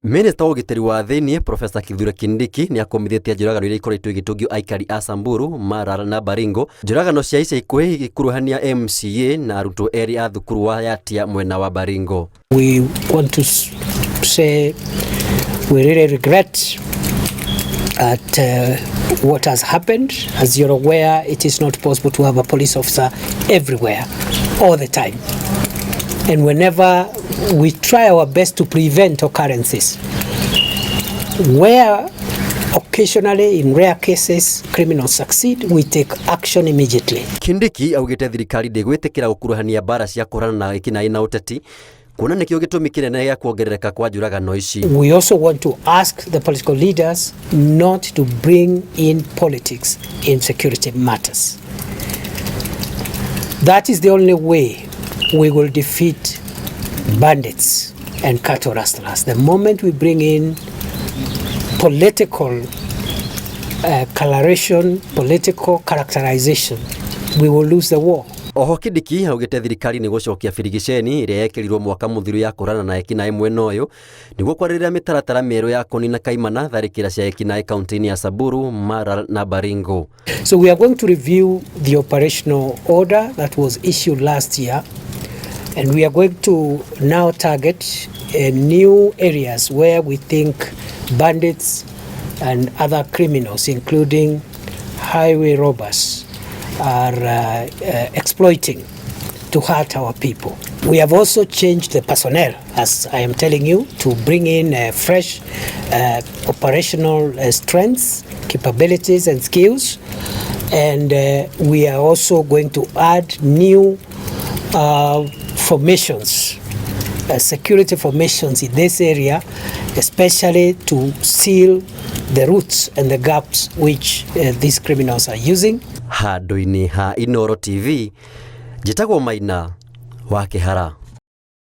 Minister wa ũgitĩri wa thĩinĩ Professor Kindiki nĩ akomithitie njũragano iria ikoretwo igĩtũngio aikari a Samburu, Mara na Baringo. Njũragano cia ica ikuhĩ igĩkuruhania MCA na arutwo erĩ a thukuru wa Yatia mwena wa Baringo. We want to say we really regret at what has happened. As you're aware, it is not possible to have a police officer everywhere all the time. And whenever we try our best to prevent occurrences, where occasionally in rare cases criminals succeed, we take action immediately. Kindiki augite thirikari ndĩgwĩtĩkĩra gũkuruhania mbara cia kũhũrana na ekinaĩ na ũteti, kuona nĩkĩo gĩtũmi kĩnene gĩa kuongerereka kwa njũragano ici. We also want to ask the political leaders not to bring in politics in security matters. That is the only way we will defeat bandits and cattle rustlers. The moment we bring in political coloration, political characterization, we will lose the war. Oho Kindiki augite thirikari nĩ gũcokia birigiceni ĩrĩa yekĩrirwo mwaka mũthiru ya kũhũrana na ekinaĩ mwena ũyũ nĩguo kwarĩrĩria mĩtaratara mĩerũ ya kũnina kaimana tharĩkĩra cia ekinaĩ kaunti-inĩ ya Samburu, Mara na Baringo. So we are going to review the operational order that was issued last year, and we are going to now target new areas where we think bandits and other criminals, including highway robbers, are exploiting to hurt our people. We have also changed the personnel, as I am telling you, to bring in fresh operational strengths, capabilities and skills, and we are also going to add new formations, security formations in this area, especially to seal the routes and the gaps which these criminals are using. Handũ-inĩ ha Inooro TV, njĩtagwo Maina wa Kĩhara.